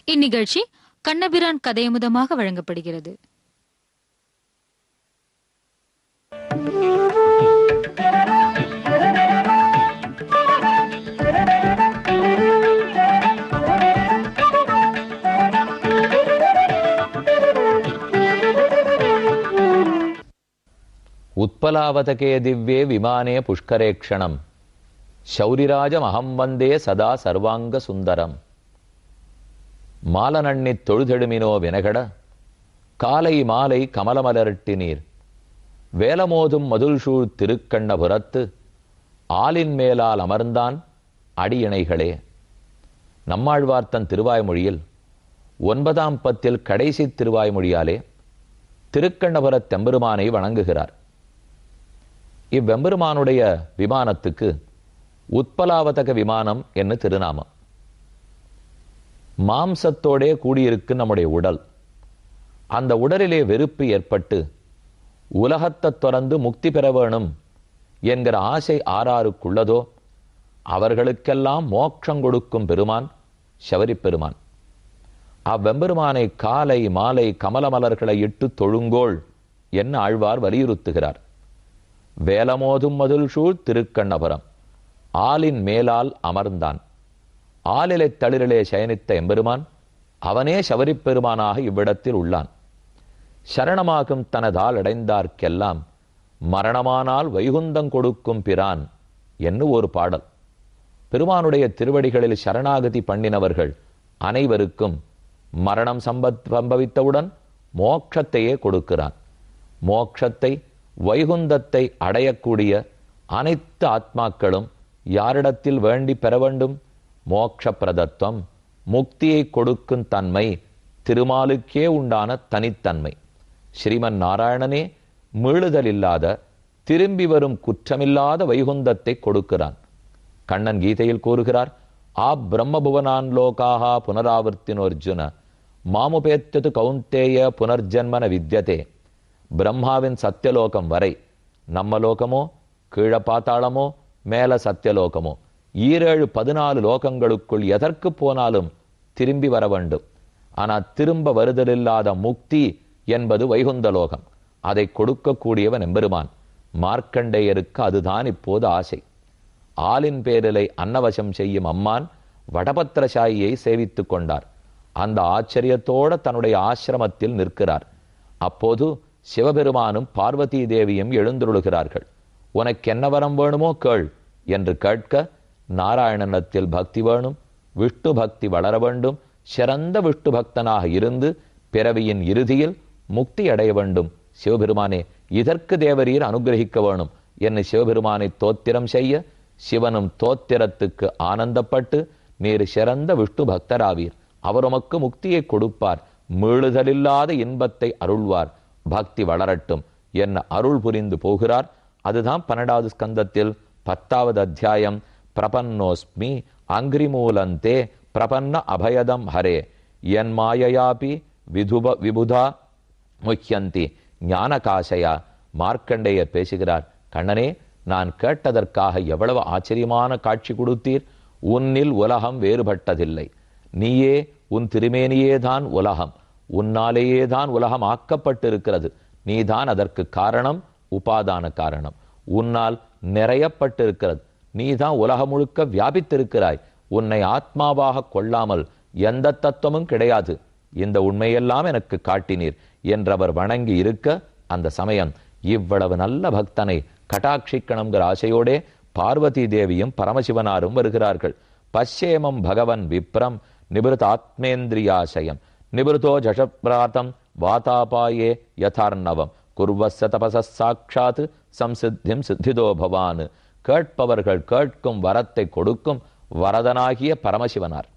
இந்நிகழ்ச்சி கண்ணபிரான் கதையமுதமாக வழங்கப்படுகிறது. உத்பலாவதகே திவ்யே விமானே புஷ்கரேக்ஷணம் சௌரிராஜம் அகம் வந்தே சதா சர்வாங்க சுந்தரம். மாலநண்ணி தொழுதெடுமினோ வினகட காலை மாலை கமலமலரட்டி நீர் வேலமோதும் மதுள்சூழ் திருக்கண்ணபுரத்து ஆலின் மேலால் அமர்ந்தான் அடியிணைகளே. நம்மாழ்வார்த்தன் திருவாய்மொழியில் 9ஆம் பத்தில் கடைசி திருவாய்மொழியாலே திருக்கண்ணபுரத் தெம்பெருமானை வணங்குகிறார். இவ்வெம்பெருமானுடைய விமானத்துக்கு உத்பலாவதக விமானம் என்று திருநாமம். மாம்சத்தோடே கூடியிருக்கு நம்முடைய உடல். அந்த உடலிலே வெறுப்பு ஏற்பட்டு உலகத்தை துறந்து முக்தி பெற வேணும் என்கிற ஆசை ஆராருக்குள்ளதோ அவர்களுக்கெல்லாம் மோட்சம் கொடுக்கும் பெருமான் சபரி பெருமான். அவ்வெம்பெருமானை காலை மாலை கமலமலர்களை இட்டு தொழுங்கோள் என்ன ஆழ்வார் வலியுறுத்துகிறார். வேலமோதும் மதுள்சூழ் திருக்கண்ணபுரம் ஆலின் மேலால் அமர்ந்தான். ஆலிலை தளிரிலே சயனித்த எம்பெருமான் அவனே சபரி பெருமானாக இவ்விடத்தில் உள்ளான். சரணமாகும் தனதால் அடைந்தார்க்கெல்லாம் மரணமானால் வைகுந்தம் கொடுக்கும் பிரான் என்று ஒரு பாடல். பெருமானுடைய திருவடிகளில் சரணாகதி பண்ணினவர்கள் அனைவருக்கும் மரணம் சம்பவித்தவுடன் மோட்சத்தையே கொடுக்கிறான். மோட்சத்தை வைகுந்தத்தை அடையக்கூடிய அனைத்து ஆத்மாக்களும் யாரிடத்தில் வேண்டி பெற வேண்டும்? மோட்ச பிரதத்துவம், முக்தியை கொடுக்கும் தன்மை திருமாலுக்கே உண்டான தனித்தன்மை. ஸ்ரீமன் நாராயணனே மீளுதல் இல்லாத திரும்பி வரும் குற்றமில்லாத வைகுந்தத்தை கொடுக்கிறான். கண்ணன் கீதையில் கூறுகிறார், ஆ பிரம்மபுவனான் லோகாஹா புனராவர்த்தினோர்ஜுன மாமுபேத்யது கௌந்தேய புனர்ஜன்மன வித்யதே. பிரம்மாவின் சத்தியலோகம் வரை, நம்ம லோகமோ கீழ பாத்தாளமோ மேல சத்தியலோகமோ 14 லோகங்களுக்குள் எதற்கு போனாலும் திரும்பி வர வேண்டும். ஆனால் திரும்ப வருதலில்லாத முக்தி என்பது வைகுந்த லோகம். அதை கொடுக்கக்கூடியவன் எம்பெருமான். மார்க்கண்டேயருக்கு அதுதான் இப்போது ஆசை. ஆலின் பேரிலை அன்னவசம் செய்யும் அம்மான் வடபத்திரசாயியை சேவித்து கொண்டார். அந்த ஆச்சரியத்தோடு தன்னுடைய ஆசிரமத்தில் நிற்கிறார். அப்போது சிவபெருமானும் பார்வதி தேவியும் எழுந்துருளுகிறார்கள். உனக்கு என்ன வரம் வேணுமோ கேள் என்று கேட்க, நாராயணனத்தில் பக்தி வேணும், விஷ்ணு பக்தி வளர வேண்டும், சிறந்த விஷ்ணு பக்தனாக இருந்து பிறவியின் இறுதியில் முக்தி அடைய வேண்டும். சிவபெருமானே இதற்கு தேவரீர் அனுகிரகிக்க வேணும் என்று சிவபெருமானை தோத்திரம் செய்ய, சிவனும் தோத்திரத்துக்கு ஆனந்தப்பட்டு, நீர் சிறந்த விஷ்ணு பக்தராவீர், அவர் உமக்கு முக்தியை கொடுப்பார், மீளுதலில்லாத இன்பத்தை அருள்வார், பக்தி வளரட்டும் என்ன அருள் புரிந்து போகிறார். அதுதான் 12வது ஸ்கந்தத்தில் 10வது அத்தியாயம். பிரபன்னோஸ்மி அங்கிரிமூலந்தே பிரபன்ன அபயதம் ஹரே என் மாயையாபி விபுதா முக்கியந்தி ஞானகாசையா. மார்க்கண்டேயர் பேசுகிறார், கண்ணனே நான் கேட்டதற்காக எவ்வளவு ஆச்சரியமான காட்சி கொடுத்தீர். உன்னில் உலகம் வேறுபட்டதில்லை. நீயே, உன் திருமேனியேதான் உலகம், உன்னாலேயேதான் உலகம் ஆக்கப்பட்டிருக்கிறது. நீதான் அதற்கு காரணம், உபாதான காரணம். உன்னால் நிறையப்பட்டிருக்கிறது. நீதான் உலகம் முழுக்க வியாபித்திருக்கிறாய். உன்னை ஆத்மாவாக கொள்ளாமல் எந்த தத்துவமும் கிடையாது. இந்த உண்மையெல்லாம் எனக்கு காட்டினீர் என்றவர் வணங்கி இருக்க, அந்த சமயம் இவ்வளவு நல்ல பக்தனை கட்டாட்சிக்கணுங்கிற ஆசையோடே பார்வதி தேவியும் பரமசிவனாரும் வருகிறார்கள். பஷ்யேமம் பகவன் விப்ரம் நிபிருத் ஆத்மேந்திரியாசயம் நிபிருதோ ஜஷப்ராதம் வாதாபாயே யதார்ணவம் குர்வஸ்ஸ தபஸ சாட்சாத் சம்சித்திம் சித்திதோ பவான். கேட்பவர்கள் கேட்கும் வரத்தை கொடுக்கும் வரதனாகிய பரமசிவனார்.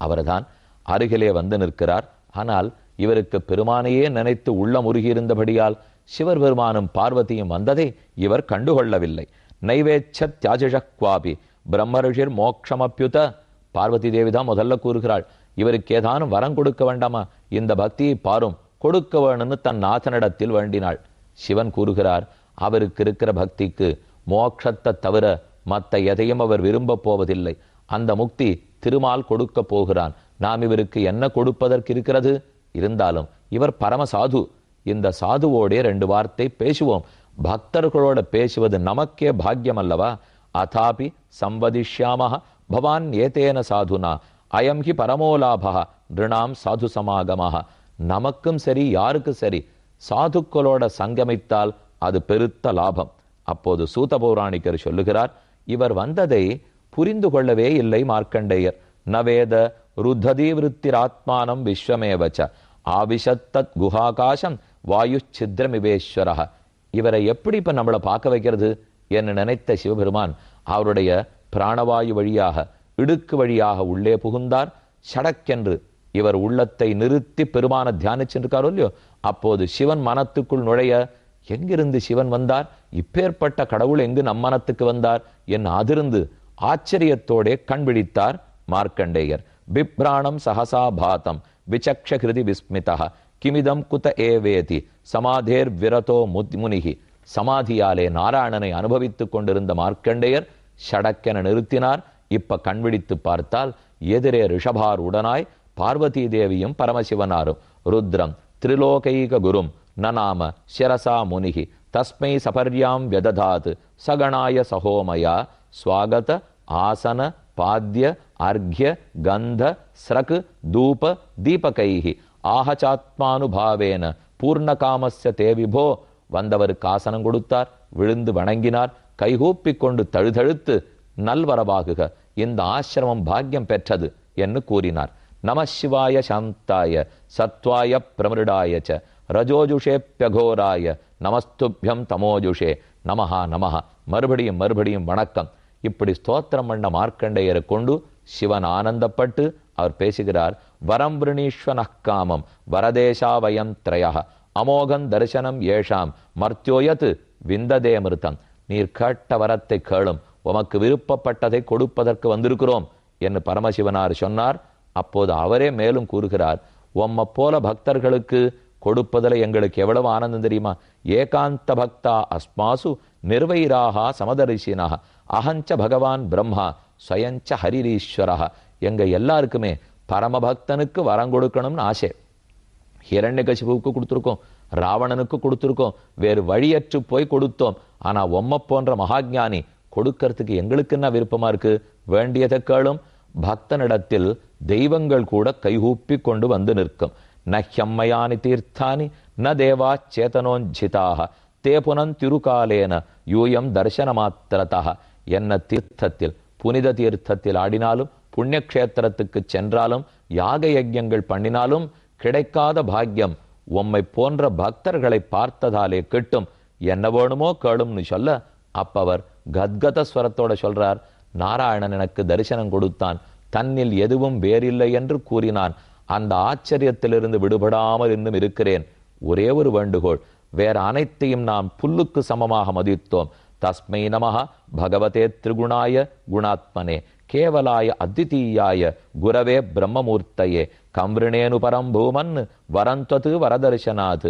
அவர்தான் அருகிலே வந்து நிற்கிறார். ஆனால் இவருக்கு பெருமானையே நினைத்து உள்ளம் உருகியிருந்தபடியால் சிவர் பெருமானும் பார்வதியும் வந்ததை இவர் கண்டுகொள்ளவில்லை. நைவேச்ச தியாஜக்வாபி பிரம்மரிஷிர் மோக்ஷமப்யுத. பார்வதி தேவிதான் முதல்ல கூறுகிறாள், இவருக்கு ஏதானும் வரம் கொடுக்க வேண்டாமா, இந்த பக்தியை பாரும், கொடுக்க வேணும்னு தன் நாதனிடத்தில் வேண்டினாள். சிவன் கூறுகிறார், அவருக்கு இருக்கிற பக்திக்கு மோட்சத்தை தவிர மற்ற எதையும் அவர் விரும்ப போவதில்லை. அந்த முக்தி திருமால் கொடுக்க போகிறான். நாம் இவருக்கு என்ன கொடுப்பதற்கு இருக்கிறது? இருந்தாலும் இவர் பரமசாது. இந்த சாதுவோடே 2 வார்த்தை பேசுவோம். பக்தர்களோட பேசுவது நமக்கே பாக்கியம் அல்லவா? அதாபி சம்வதிஷ்யாமஹ பவான் ஏதேன சாதுனா அயம் ஹி பரமோலாபா நிருணாம் சாது சமாகமஹ. நமக்கும் சரி, யாருக்கும் சரி, சாதுக்களோட சங்கமித்தால் அது பெருத்த லாபம். அப்போது சூத பௌராணிகர் சொல்லுகிறார், இவர் வந்ததை புரிந்து கொள்ளவே இல்லை மார்க்கண்டேயர். நவேத ருத்ததி விருத்திராத்மானம் விஸ்வமேவச்ச ஆவிஷத்தத் குஹாகாசம் வாயு சித்ரமிவேஸ்வரஹ. இவரை எப்படி இப்ப நம்மளை பார்க்க வைக்கிறது என்று நினைத்த சிவபெருமான் அவருடைய பிராணவாயு வழியாக, இடுக்கு வழியாக உள்ளே புகுந்தார். சடக்கென்று இவர் உள்ளத்தை நிறுத்தி பெருமான தியானிச்சிருக்காரோ இல்லையோ, அப்போது சிவன் மனத்துக்குள் நுழைய, எங்கிருந்து சிவன் வந்தார், இப்பேற்பட்ட கடவுள் எங்கு நம் மனத்துக்கு வந்தார் என் அதிர்ந்து ஆச்சரியத்தோடே கண்பிடித்தார் மார்க்கண்டேயர். பிப்ராணம் சகசா பாதம் விசக்ஷ கிருதி விஸ்மிதா கிமிதம் குத ஏவேதி சமாதேர் விரதோ முனிகி. சமாதியாலே நாராயணனை அனுபவித்துக் கொண்டிருந்த மார்க்கண்டேயர் ஷடக்கென நிறுத்தினார். இப்ப கண்விழித்து பார்த்தால் எதிரே ரிஷபார் உடனாய் பார்வதி தேவியும் பரமசிவனாரும். ருத்ரம் திரிலோகைக குரும் நநாம சிரசா முனிகி தஸ்மை சபர்யாம் व्यदधात् சகணாய சகோமயா ஸ்வாகத ஆசன பாத்ய அர்க்ய கந்த ஸ்ரக் தூப தீபகைஹி ஆஹசாத்மானுபாவேன பூர்ணகாமஸ்ய தே விபோ. வந்தவருக்கு ஆசனம் கொடுத்தார், விழுந்து வணங்கினார், கைகூப்பிக் கொண்டு தழுதழுத்து நல்வரவாகுக, இந்த ஆசிரமம் பாக்கியம் பெற்றது என்று கூறினார். நம சிவாய சாந்தாய சத்வாய பிரமிருடாய ச ரஜோஜுஷேப்யகோராய நமஸ்துப்யம் தமோஜுஷே நமஹா நமஹா. மறுபடியும் மறுபடியும் வணக்கம். இப்படி ஸ்தோத்திரம் பண்ண மார்க்கண்டேயரை கொண்டு சிவன் ஆனந்தப்பட்டு அவர் பேசுகிறார். வரம் விரணீஸ்வனக்காமம் வரதேசாவயம் திரய அமோகன் தரிசனம் ஏஷாம் மர்த்தியோயத் விந்ததே மிருதம். நீர் கேட்ட வரத்தை கேளும், உமக்கு விருப்பப்பட்டதை கொடுப்பதற்கு வந்திருக்கிறோம் என்று பரமசிவனார் சொன்னார். அப்போது அவரே மேலும் கூறுகிறார், உம்மை போல பக்தர்களுக்கு கொடுப்பதில் எங்களுக்கு எவ்வளவு ஆனந்தம் தெரியுமா? ஏகாந்த பக்தா அஸ்மாசு நிர்வைராகா சமதரிசினா அகஞ்ச பகவான் பிரம்மா ஸ்வயஞ்ச ஹரிரீஸ்வரா. எங்க எல்லாருக்குமே பரமபக்தனுக்கு வரம் கொடுக்கணும்னு ஆசை. ஹிரண்யகசிபுவுக்கு கொடுத்துருக்கோம், ராவணனுக்கு கொடுத்துருக்கோம், வேறு வழியற்று போய் கொடுத்தோம். ஆனா உம்மை போன்ற மகாஜானி கொடுக்கறதுக்கு எங்களுக்கு என்ன விருப்பமா இருக்கு? வேண்டியதை கேளும். பக்தனிடத்தில் தெய்வங்கள் கூட கைகூப்பி கொண்டு வந்து நிற்கும். நஹ்யம்மயானி தீர்த்தானி ந தேவா சேதனோஞ்சிதாக தே புனன் திருகாலேன யூயம் தர்சன மாத்திரதாக. என்ன தீர்த்தத்தில், புனித தீர்த்தத்தில் ஆடினாலும், புண்ணிய கஷேத்திரத்துக்கு சென்றாலும், யாக யஜ்யங்கள் பண்ணினாலும் கிடைக்காத பாக்கியம் உம்மை போன்ற பக்தர்களை பார்த்ததாலே கிட்டும். என்ன வேணுமோ கேளும்னு சொல்ல, அப்பவர் கத்கத ஸ்வரத்தோட சொல்றார், நாராயணன் எனக்கு தரிசனம் கொடுத்தான், தன்னில் எதுவும் வேறில்லை என்று கூறினான். அந்த ஆச்சரியத்திலிருந்து விடுபடாமல் இன்னும் இருக்கிறேன். ஒரே ஒரு வேண்டுகோள், வேற அனைத்தையும் நாம் புல்லுக்கு சமமாக மதித்தோம். தஸ்மை நமஹ பகவதே திரிகுணாய குணாத்மனே கேவலாய அத்விதீயாய குரவே பிரம்மமூர்த்தயே கம்ருணேனு பரம்பூமன் வரந்தது வரதர்சனாத்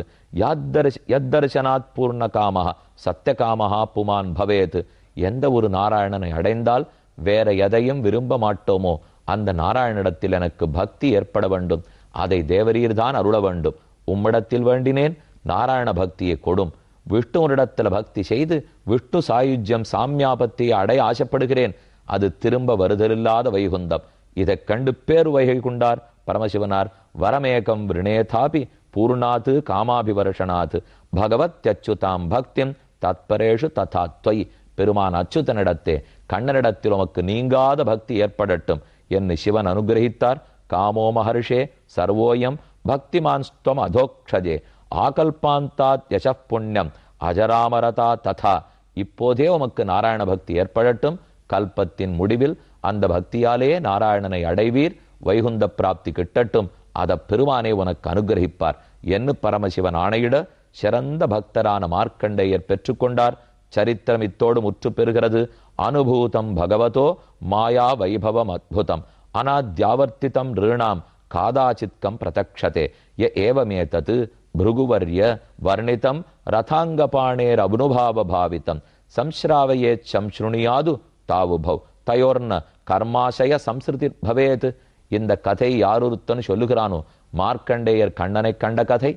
யத்தர்சனாத் பூர்ணகாமஹ சத்தியகாமஹா புமான் பவேத். எந்த ஒரு நாராயணனை அடைந்தால் வேற எதையும் விரும்ப மாட்டோமோ அந்த நாராயணிடத்தில் எனக்கு பக்தி ஏற்பட வேண்டும். அதை தேவரீர் தான் அருள வேண்டும். உம்மிடத்தில் வேண்டினேன், நாராயண பக்தியை கொடும். விஷ்ணுவரிடத்தில் பக்தி செய்து விஷ்ணு சாயுஜ்யம் சாமியாபத்தியை அடைய ஆசைப்படுகிறேன். அது திரும்ப வருதலில்லாத வைகுந்தம். இதை கண்டு பேர் வைகை கொண்டார் பரமசிவனார். வரமேகம் விருணேதாபி பூர்ணாத்து காமாபிவர்ஷனாத் பகவத் அச்சுதாம் பக்திம் தத்பரேஷு ததாத்வை. பெருமான் அச்சுதனிடத்தே, கண்ணனிடத்தில் உமக்கு நீங்காத பக்தி ஏற்படட்டும் என்று சிவன் அனுகிரகித்தார். காமோ மகர்ஷே சர்வோயம் பக்திமான்ஸ்துவம் அதோக்ஷஜே ஆகல்பாந்தாத் யசப் புண்ணியம் அஜராமரதா ததா. இப்போதே உமக்கு நாராயண பக்தி ஏற்படட்டும். கல்பத்தின் முடிவில் அந்த பக்தியாலே நாராயணனை அடைவீர். வைகுந்த பிராப்தி கிட்டட்டும். அத பெருமானே உனக்கு அனுகிரகிப்பார் என்று பரமசிவன் ஆணையிட சிறந்த பக்தரான மார்க்கண்டேயர் பெற்றுக்கொண்டார். சரித்திரம் இத்தோடு முற்று பெறுகிறது. அனுபூதம் பகவதோ மாயா வைபவம் அத்புதம் அநாத்யாவர்த்திதம் ரிணாம் காதாச்சித்கம் பிரதக்ஷதே ய ஏவமேதத் பிருகுவர்ய வர்ணிதம் ரதாங்கபாணேர் அனுபாவ பாவிதம் சம்ஸ்ராவயேத் சம்ஸ்ருணியாது தாவுபவ் தயோர்ன கர்மாசய சம்ஸ்ருதி பவேத். இந்த கதை யாரொருத்தன் சொல்லுகிறானோ, மார்க்கண்டேயர் கண்ணனை கண்ட கதை,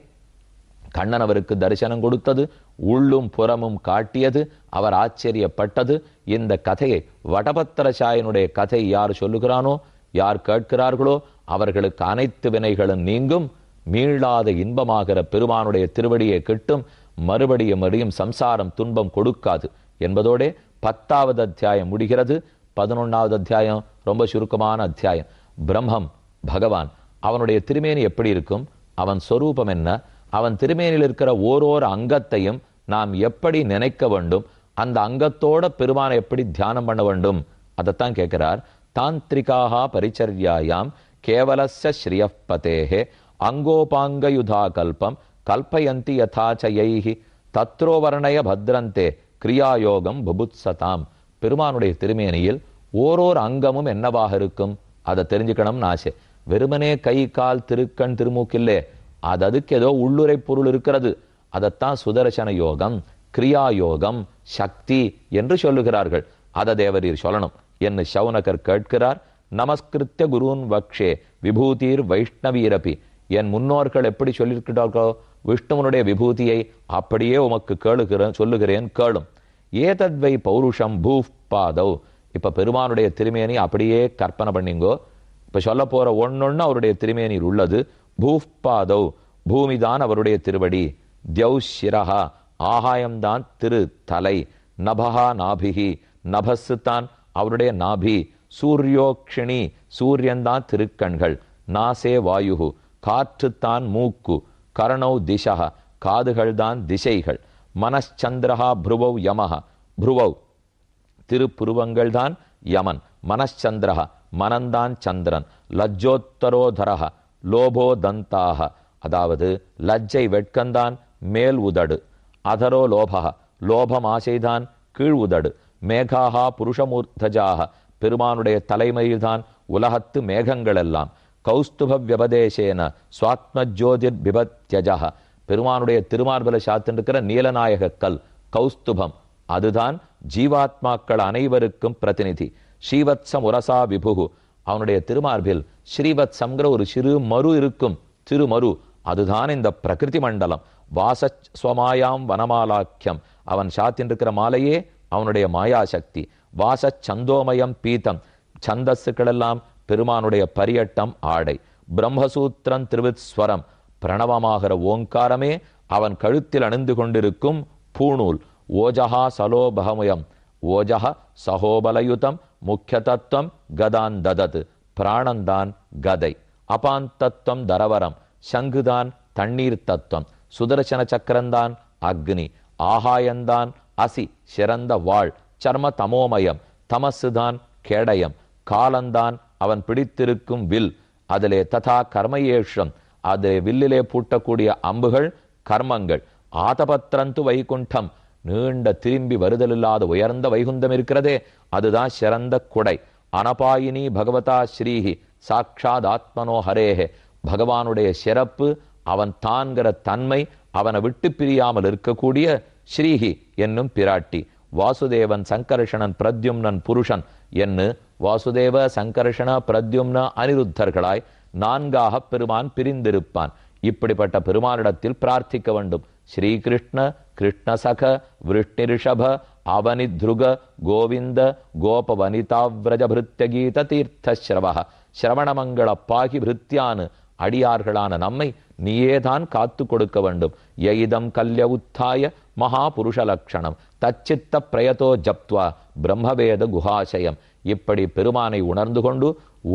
கண்ணன் அவருக்கு தரிசனம் கொடுத்தது, உள்ளும் புறமும் காட்டியது, அவர் ஆச்சரியப்பட்டது. இந்த கதையை வடபத்திரசாயனுடைய கதை யார் சொல்லுகிறானோ, யார் கேட்கிறார்களோ அவர்களுக்கு அனைத்து வினைகளும் நீங்கும், மீளாத இன்பமாகிற பெருமானுடைய திருவடியை கிட்டும், மறுபடியும் சம்சாரம் துன்பம் கொடுக்காது என்பதோட 10வது அத்தியாயம் முடிகிறது. 11வது அத்தியாயம் ரொம்ப சுருக்கமான அத்தியாயம். பிரம்மம் பகவான், அவனுடைய திருமேனி எப்படி இருக்கும், அவன் சொரூபம் என்ன, அவன் திருமேனில் இருக்கிற ஓரோரு அங்கத்தையும் நாம் எப்படி நினைக்க வேண்டும், அந்த அங்கத்தோட பெருமானை எப்படி தியானம் பண்ண வேண்டும், அதைத்தான் கேட்கிறார். தாந்திரிகாக பரிச்சர்யாயாம் கேவலஸ்ய ஸ்ரீயப்பதேஹே அங்கோபாங்கயுதா கல்பம் கல்பயந்தி யதாச்சயைஹி தத்ரோவர்ணய பத்ரந்தே கிரியாயோகம் புபுத்சதாம். பெருமானுடைய திருமேனியில் ஓரோர் அங்கமும் என்னவாக இருக்கும், அதை தெரிஞ்சுக்கணும்னு ஆசை. வெறுமனே கை கால் திருக்கண் திருமூக்கில்லே, அதுக்கு ஏதோ உள்ளுரை பொருள் இருக்கிறது. அதைத்தான் சுதர்சன யோகம், கிரியா யோகம், சக்தி என்று சொல்லுகிறார்கள். அதை தேவரீர் சொல்லணும் என்று சௌனகர் கேட்கிறார். நமஸ்கிருத்திய குருன் வக்ஷே விபூதிர் வைஷ்ணவீரபி. என் முன்னோர்கள் எப்படி சொல்லியிருக்கிறார்களோ விஷ்ணுவனுடைய விபூதியை அப்படியே உமக்கு சொல்லுகிறேன் கேளும். ஏதத்வை பௌருஷம் பூஃப் பாதவ். இப்ப பெருமானுடைய திருமேனி அப்படியே கற்பனை பண்ணிங்கோ. இப்ப சொல்ல போற ஒன்னொன்னு அவருடைய திருமேனியில் உள்ளது. பூஃப் பாதவ், பூமிதான் அவருடைய திருவடி. தியௌ சிரஹா, ஆகாயம்தான் திரு தலை. நபஹா நாபிகி, நபசு தான் அவருடைய நாபி. சூரியோக்ஷிணி, சூரியன்தான் திருக்கண்கள். நாசே வாயு, காற்றுத்தான் மூக்கு. கரணௌ திசஹ, காதுகள் தான் திசைகள். மனச்சந்திரஹா புருவௌ யமஹ, புருவௌ திருப்புருவங்கள் தான் யமன். மனச்சந்திரஹ, மனந்தான் சந்திரன். லஜ்ஜோத்தரோதரஹ, லோபோ தந்தாக, அதாவது லஜ்ஜை வெட்கந்தான் மேல் உதடு. அதரோ லோபக, லோபம் ஆசைதான் கீழ் உதடு. மேகாகா புருஷமூர்த்தஜாக, பெருமானுடைய தலைமையில்தான் உலகத்து மேகங்கள் எல்லாம். கௌஸ்துப வியபதேசேன சுவாத்மஜோதிர் பிபத்யஜக, பெருமானுடைய திருமார்பல சாத்திருக்கிற நீலநாயக கல் கௌஸ்துபம், அதுதான் ஜீவாத்மாக்கள் அனைவருக்கும் பிரதிநிதி. ஸ்ரீவத்சம் உரசா விபுகு, அவனுடைய திருமார்பில் ஸ்ரீவத்சங்கிற ஒரு சிறு மரு இருக்கும், திருமரு, அதுதான் இந்த பிரகிருதி மண்டலம். வாசஸ்வமாயாம் வனமாலாக்கியம், அவன் சாத்தின்றிருக்கிற மாலையே அவனுடைய மாயாசக்தி. வாசச்சந்தோமயம் பீதம், சந்தஸ்ஸுக்களெல்லாம் பெருமானுடைய பரியட்டம் ஆடை. பிரம்மசூத்திரம் திருவித்ஸ்வரம், பிரணவமாகிற ஓங்காரமே அவன் கழுத்தில் அணிந்து கொண்டிருக்கும் பூணூல். ஓஜஹா சலோபகமுயம், ஓஜஹ சகோபலயுதம் முக்கிய தத்துவம் கதான் ததத், பிராணந்தான் கதை. அபாந்தத்துவம் தரவரம், சங்குதான் தண்ணீர் தத்துவம். சுதர்சன சக்கரந்தான் அக்னி. ஆகாயந்தான் அசி, சிறந்த வாழ். சர்ம தமோமயம், தமசுதான் கேடயம். காலந்தான் அவன் பிடித்திருக்கும் வில், அதிலே ததா கர்மயேஷம், அதிலே வில்லிலே பூட்டக்கூடிய அம்புகள் கர்மங்கள். ஆதபத்ரந்து வைகுண்டம், நீண்ட திரும்பி வருதலில்லாத உயர்ந்த வைகுந்தம் இருக்கிறதே, அதுதான் சிறந்த குடை. அனபாயினி பகவதா ஸ்ரீஹி சாட்சாத் ஆத்மனோ ஹரேஹே, பகவானுடைய சிறப்பு அவன் தான்கிற தன்மை, அவனை விட்டு பிரியாமல் இருக்கக்கூடிய ஸ்ரீஹி என்னும் பிராட்டி. வாசுதேவன் சங்கர்ஷணன் பிரத்யும்னன் புருஷன் என்று வாசுதேவ சங்கர்ஷண பிரத்யும்ன அனிருத்தர்களாய் 4ஆக பெருமான் பிரிந்திருப்பான். இப்படிப்பட்ட பெருமானிடத்தில் பிரார்த்திக்க வேண்டும். ஸ்ரீகிருஷ்ண கிருஷ்ணசக விருஷ்ணிரிஷப அவனித்ருக கோவிந்த கோபவனிதாவிரஜபிருத்தியகீத தீர்த்தஸ்ரவ, சிரவணமங்கள பாகி பிருத்தியானு, அடியார்களான நம்மை நீயேதான் காத்து கொடுக்க வேண்டும். யயிதம் கல்ய உத்தாய மகா புருஷ லட்சணம் தச்சித்த பிரயதோ ஜப்த்வா பிரம்மவேத குஹாசயம். இப்படி பெருமானை உணர்ந்து கொண்டு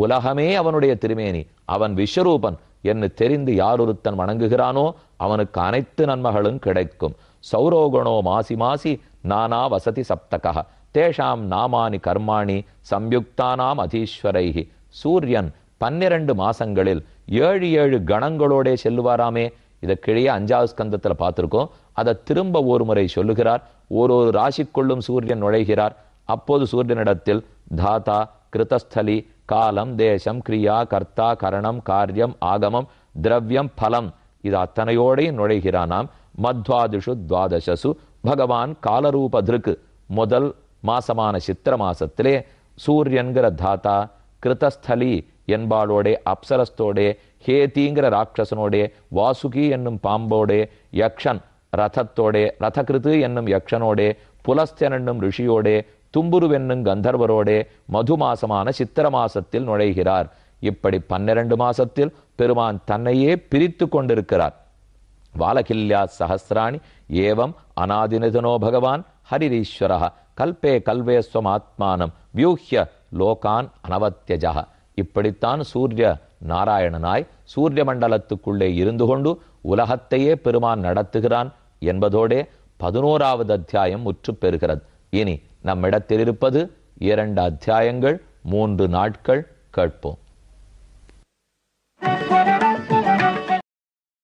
உலகமே அவனுடைய திருமேனி, அவன் விஸ்வரூபன் என்று தெரிந்து யாரொருத்தன் வணங்குகிறானோ அவனுக்கு அனைத்து நன்மைகளும் கிடைக்கும். சௌரோகணோ மாசி மாசி நானா வசதி சப்தக தேஷாம் நாமானி கர்மாணி சம்யுக்தானாம் அதீஸ்வரைஹி. சூரியன் 12 மாசங்களில் 7 கணங்களோட செல்லுவாராமே. இதை கிழிய 5வது ஸ்கந்தத்தில் பார்த்திருக்கோம். அதை திரும்ப ஒரு முறை சொல்லுகிறார். ஒரு ராசிக்குள்ளும் சூரியன் நுழைகிறார். அப்போது சூரியனிடத்தில் தாத்தா கிருதஸ்தலி காலம் தேசம் கிரியா கர்த்தா கரணம் காரியம் ஆகமம் திரவியம் பலம், இது அத்தனையோடையும் நுழைகிறானாம். மத்வாதிஷு துவாதசசு பகவான் காலரூபதிருக்கு, முதல் மாசமான சித்திர மாசத்திலே சூரியன்கிற தாத்தா, கிருதஸ்தலி என்பாளோடே, அப்சரஸ்தோடே, ஹேதிங்கிற ராட்சசனோடே, வாசுகி என்னும் பாம்போடே, யக்ஷன் ரதத்தோடே, ரதகிருது என்னும் யக்ஷனோடே, புலஸ்தன் என்னும் ரிஷியோடே, தும்புருவென்னும் கந்தர்வரோடே மது மாசமான சித்திர மாசத்தில் நுழைகிறார். இப்படி 12 மாசத்தில் பெருமான் தன்னையே பிரித்து கொண்டிருக்கிறார். வாலகில்யா சஹசிராணி ஏவம் அநாதினிதனோ பகவான் ஹரிரீஸ்வர கல்பே கல்வேஸ்வம் ஆத்மானம் வியூஹ்ய லோகான் அனவத்யஜா. இப்படித்தான் சூரிய நாராயணனாய் சூரிய மண்டலத்துக்குள்ளே இருந்து கொண்டு உலகத்தையே பெருமான் நடத்துகிறான் என்பதோடே 11வது அத்தியாயம் முற்று பெறுகிறது. இனி நம்மிடத்தில் இருப்பது 2 அத்தியாயங்கள், 3 நாட்கள். கேட்போம்.